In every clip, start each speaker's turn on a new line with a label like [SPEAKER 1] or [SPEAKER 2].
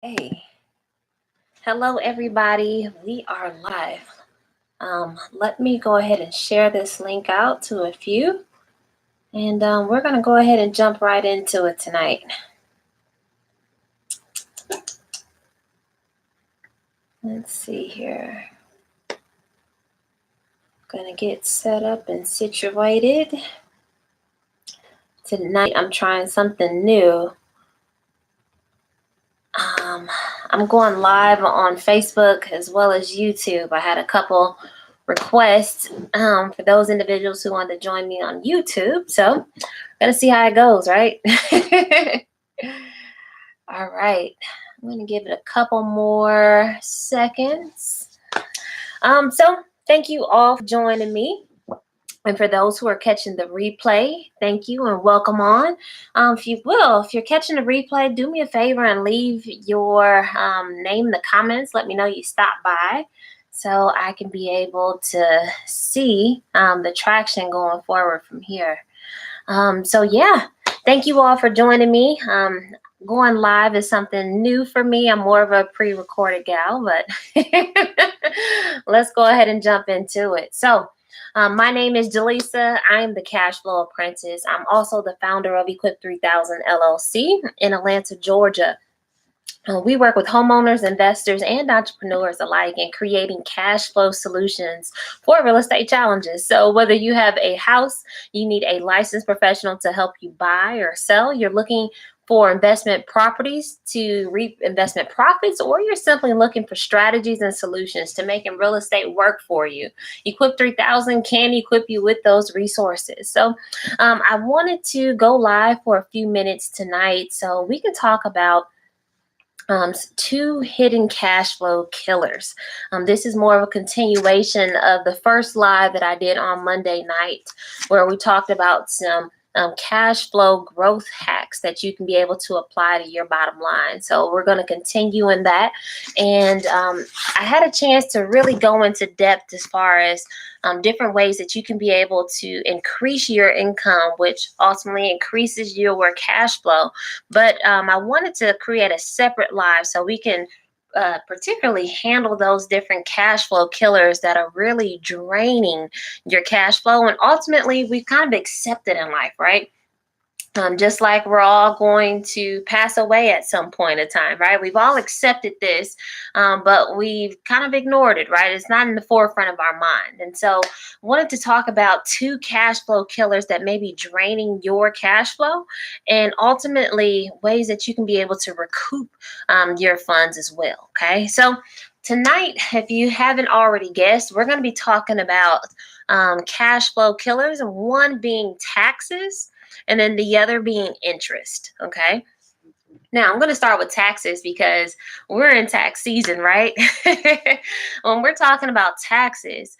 [SPEAKER 1] Hey, hello everybody. We are live. Let me go ahead and share this link out to a few, and we're going to go ahead and jump right into it tonight. Let's see here. Going to get set up and situated. Tonight I'm trying something new. I'm going live on Facebook as well as YouTube. I had a couple requests for those individuals who wanted to join me on YouTube. So, gonna see how it goes, right? All right. I'm gonna give it a couple more seconds. So thank you all for joining me. And for those who are catching the replay, thank you and welcome on. If you're catching the replay, do me a favor and leave your name in the comments. Let me know you stopped by so I can be able to see the traction going forward from here. Thank you all for joining me. Going live is something new for me. I'm more of a pre-recorded gal, but let's go ahead and jump into it. So, my name is Jaleesa. I am the Cash Flow Apprentice. I'm also the founder of Equip 3000 LLC in Atlanta, Georgia. We work with homeowners, investors, and entrepreneurs alike in creating cash flow solutions for real estate challenges. So whether you have a house, you need a licensed professional to help you buy or sell, you're looking for investment properties to reap investment profits, or you're simply looking for strategies and solutions to making real estate work for you, Equip 3000 can equip you with those resources. So I wanted to go live for a few minutes tonight so we can talk about two hidden cash flow killers. This is more of a continuation of the first live that I did on Monday night, where we talked about some cash flow growth hacks that you can be able to apply to your bottom line. So we're going to continue in that. And I had a chance to really go into depth as far as different ways that you can be able to increase your income, which ultimately increases your cash flow. But I wanted to create a separate live so we can particularly handle those different cash flow killers that are really draining your cash flow. And ultimately, we've kind of accepted in life, right? Just like we're all going to pass away at some point in time, right? We've all accepted this, but we've kind of ignored it, right? It's not in the forefront of our mind. And so I wanted to talk about two cash flow killers that may be draining your cash flow, and ultimately ways that you can be able to recoup your funds as well, okay? So tonight, if you haven't already guessed, we're going to be talking about cash flow killers, and one being taxes and then the other being interest. Okay. Now I'm going to start with taxes because we're in tax season, right? When we're talking about taxes,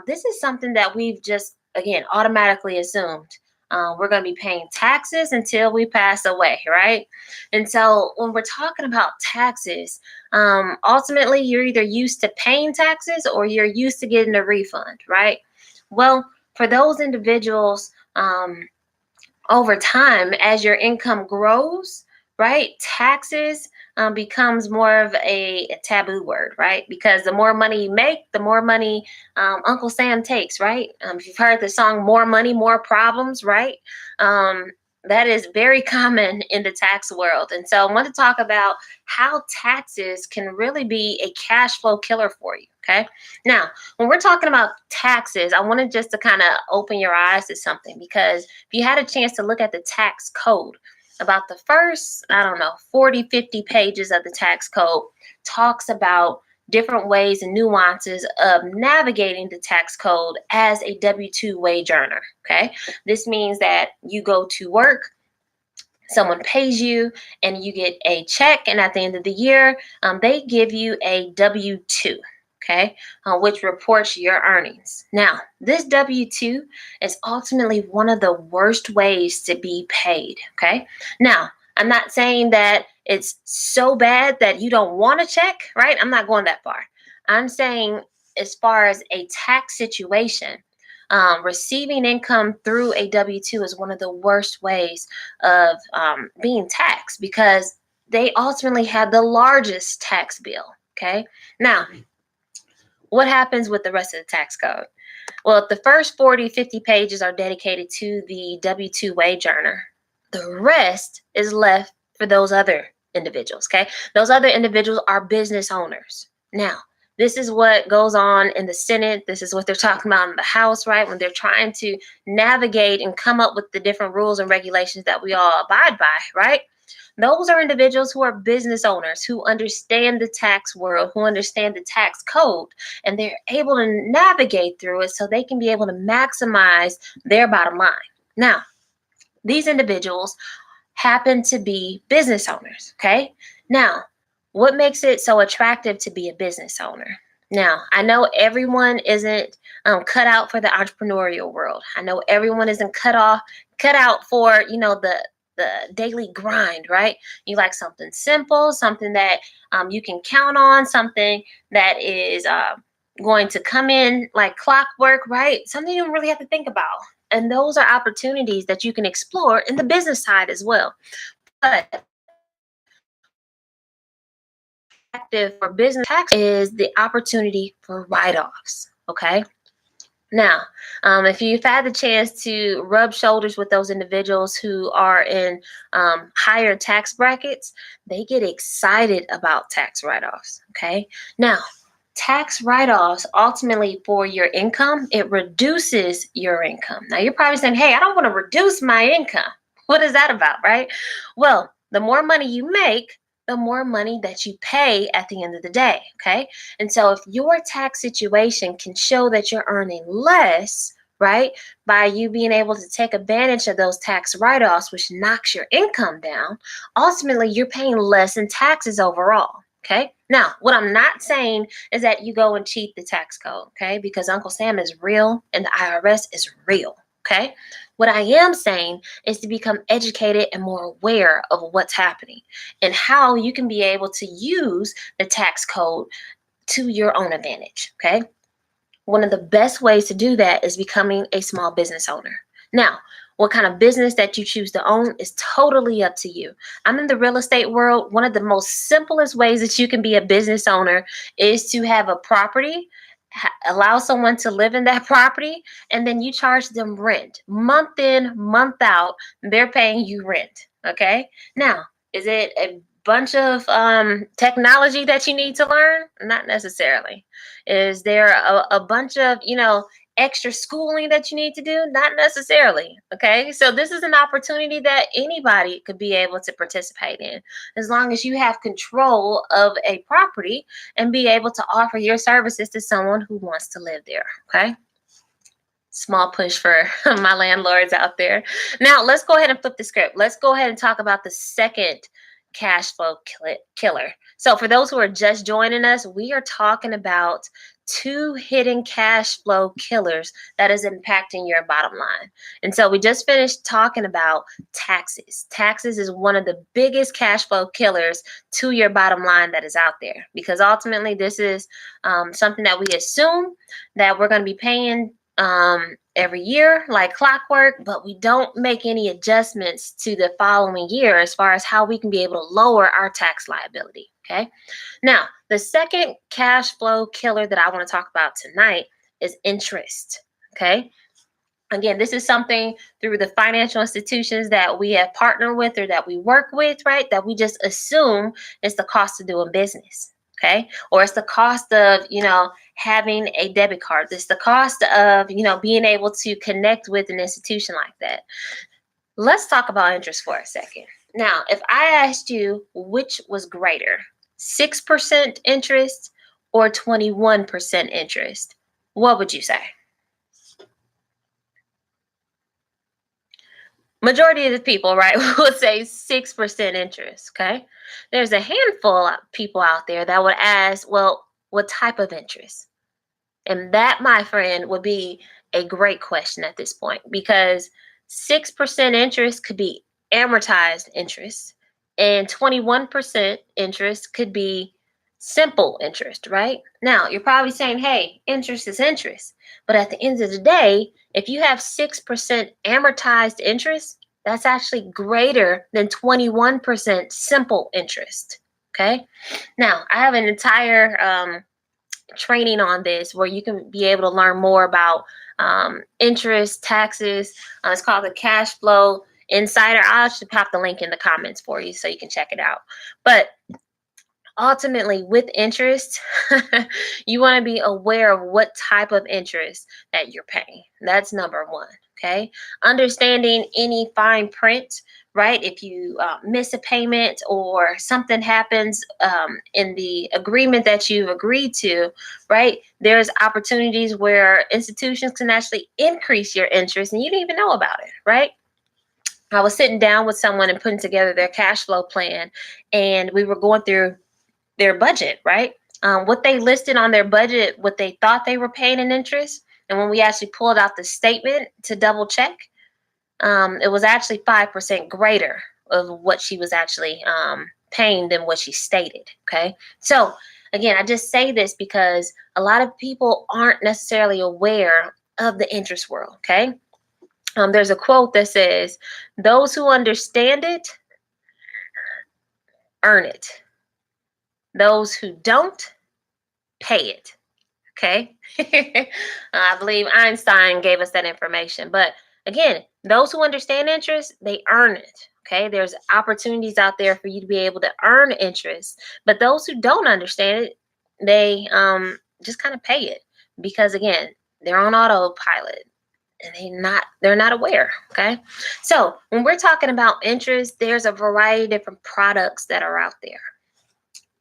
[SPEAKER 1] this is something that we've just, again, automatically assumed. We're going to be paying taxes until we pass away, right? And so when we're talking about taxes, ultimately you're either used to paying taxes or you're used to getting a refund, right? Well, for those individuals, over time, as your income grows, right, taxes becomes more of a taboo word, right? Because the more money you make, the more money Uncle Sam takes, right? If you've heard the song "More Money, More Problems," right? That is very common in the tax world. And so I want to talk about how taxes can really be a cash flow killer for you. Okay. Now, when we're talking about taxes, I wanted just to kind of open your eyes to something, because if you had a chance to look at the tax code, about the first, 40, 50 pages of the tax code talks about different ways and nuances of navigating the tax code as a W-2 wage earner. Okay. This means that you go to work, someone pays you, and you get a check, and at the end of the year, they give you a W-2. Okay, which reports your earnings. Now, this W-2 is ultimately one of the worst ways to be paid. Okay, now I'm not saying that it's so bad that you don't want to check, right? I'm not going that far. I'm saying, as far as a tax situation, receiving income through a W-2 is one of the worst ways of being taxed, because they ultimately have the largest tax bill. Okay. Now, what happens with the rest of the tax code? Well, the first 40, 50 pages are dedicated to the W 2 wage earner. The rest is left for those other individuals. Okay. Those other individuals are business owners. Now, this is what goes on in the Senate. This is what they're talking about in the House, right? When they're trying to navigate and come up with the different rules and regulations that we all abide by, right? Those are individuals who are business owners, who understand the tax world, who understand the tax code, and they're able to navigate through it so they can be able to maximize their bottom line. Now, these individuals happen to be business owners, okay? Now, what makes it so attractive to be a business owner? Now, I know everyone isn't cut out for the entrepreneurial world. I know everyone isn't cut out for, the daily grind, right? You like something simple, something that you can count on, something that is going to come in like clockwork, right? Something you don't really have to think about. And those are opportunities that you can explore in the business side as well. But for business tax is the opportunity for write-offs. Okay. Now, if you've had the chance to rub shoulders with those individuals who are in higher tax brackets, they get excited about tax write-offs. Okay. Now, tax write-offs ultimately for your income, it reduces your income. Now, you're probably saying, hey, I don't want to reduce my income. What is that about, right? Well, the more money you make, the more money that you pay at the end of the day, okay? And so if your tax situation can show that you're earning less, right, by you being able to take advantage of those tax write-offs, which knocks your income down, ultimately you're paying less in taxes overall, okay? Now, what I'm not saying is that you go and cheat the tax code, okay? Because Uncle Sam is real and the IRS is real, okay? What I am saying is to become educated and more aware of what's happening and how you can be able to use the tax code to your own advantage, okay? One of the best ways to do that is becoming a small business owner. Now, what kind of business that you choose to own is totally up to you. I'm in the real estate world. One of the most simplest ways that you can be a business owner is to have a property, allow someone to live in that property, and then you charge them rent. Month in, month out, they're paying you rent. Okay? Now, is it a bunch of technology that you need to learn? Not necessarily. Is there a bunch of, extra schooling that you need to do? Not necessarily. Okay. So this is an opportunity that anybody could be able to participate in as long as you have control of a property and be able to offer your services to someone who wants to live there. Okay. Small push for my landlords out there. Now let's go ahead and flip the script. Let's go ahead and talk about the second cash flow killer. So for those who are just joining us, we are talking about two hidden cash flow killers that is impacting your bottom line. And so we just finished talking about taxes. Taxes is one of the biggest cash flow killers to your bottom line that is out there, because ultimately this is something that we assume that we're going to be paying every year like clockwork, but we don't make any adjustments to the following year as far as how we can be able to lower our tax liability. Okay. Now, the second cash flow killer that I want to talk about tonight is interest. Okay. Again, this is something through the financial institutions that we have partnered with or that we work with, right? That we just assume is the cost of doing business. Okay. Or it's the cost of, having a debit card. It's the cost of, being able to connect with an institution like that. Let's talk about interest for a second. Now, if I asked you which was greater, 6% interest or 21% interest, what would you say? Majority of the people, right, would say 6% interest, okay? There's a handful of people out there that would ask, well, what type of interest? And that, my friend, would be a great question at this point, because 6% interest could be amortized interest and 21% interest could be simple interest, right? Now, you're probably saying, hey, interest is interest. But at the end of the day, if you have 6% amortized interest, That's actually greater than 21% simple interest. Okay. Now, I have an entire training on this where you can be able to learn more about interest, taxes. It's called the Cash Flow Insider. I'll actually pop the link in the comments for you so you can check it out. But ultimately, with interest, you want to be aware of what type of interest that you're paying. That's number one. Okay. Understanding any fine print, right? If you miss a payment or something happens in the agreement that you've agreed to, right? There's opportunities where institutions can actually increase your interest and you didn't even know about it, right? I was sitting down with someone and putting together their cash flow plan, and we were going through their budget, right? What they listed on their budget, what they thought they were paying in interest, and when we actually pulled out the statement to double check, it was actually 5% greater of what she was actually paying than what she stated. Okay. So, again, I just say this because a lot of people aren't necessarily aware of the interest world. Okay. There's a quote that says, "Those who understand it earn it. Those who don't pay it." Okay. I believe Einstein gave us that information. But again, those who understand interest, they earn it. Okay. There's opportunities out there for you to be able to earn interest. But those who don't understand it, they just kind of pay it because, again, they're on autopilot and they're not aware. Okay. So when we're talking about interest, there's a variety of different products that are out there.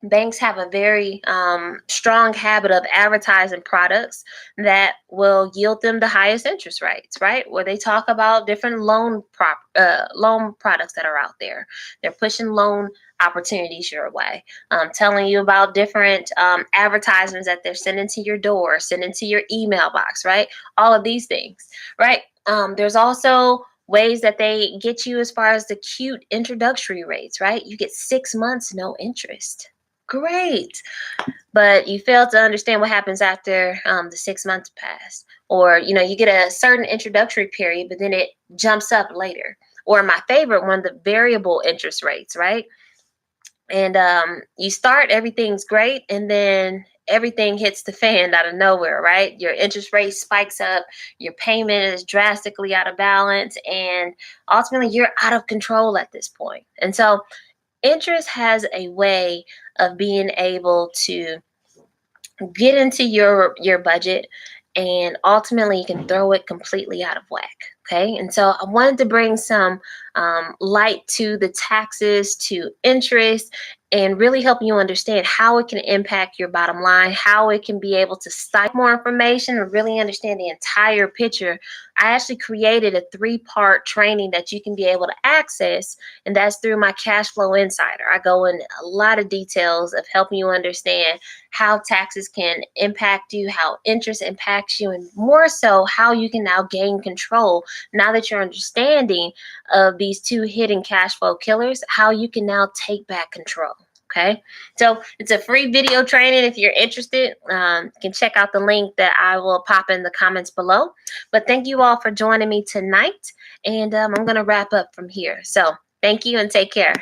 [SPEAKER 1] Banks have a very strong habit of advertising products that will yield them the highest interest rates, right? Where they talk about different loan products that are out there. They're pushing loan opportunities your way, telling you about different advertisements that they're sending to your door, sending to your email box, right? All of these things, right? There's also ways that they get you as far as the cute introductory rates, right? You get 6 months, no interest. Great. But you fail to understand what happens after the 6 months pass. Or, you get a certain introductory period, but then it jumps up later. Or my favorite one, the variable interest rates, right? And you start, everything's great, and then everything hits the fan out of nowhere, right? Your interest rate spikes up, your payment is drastically out of balance, and ultimately you're out of control at this point. And so interest has a way of being able to get into your budget, and ultimately you can throw it completely out of whack. Okay. And so I wanted to bring some light to the taxes, to interest, and really help you understand how it can impact your bottom line, how it can be able to cite more information and really understand the entire picture. I actually created a 3-part training that you can be able to access, and that's through my Cash Flow Insider. I go in a lot of details of helping you understand how taxes can impact you, how interest impacts you, and more so how you can now gain control now that you're understanding of these 2 hidden cash flow killers, how you can now take back control. Okay, so it's a free video training. If you're interested, you can check out the link that I will pop in the comments below. But thank you all for joining me tonight, and I'm going to wrap up from here. So thank you and take care.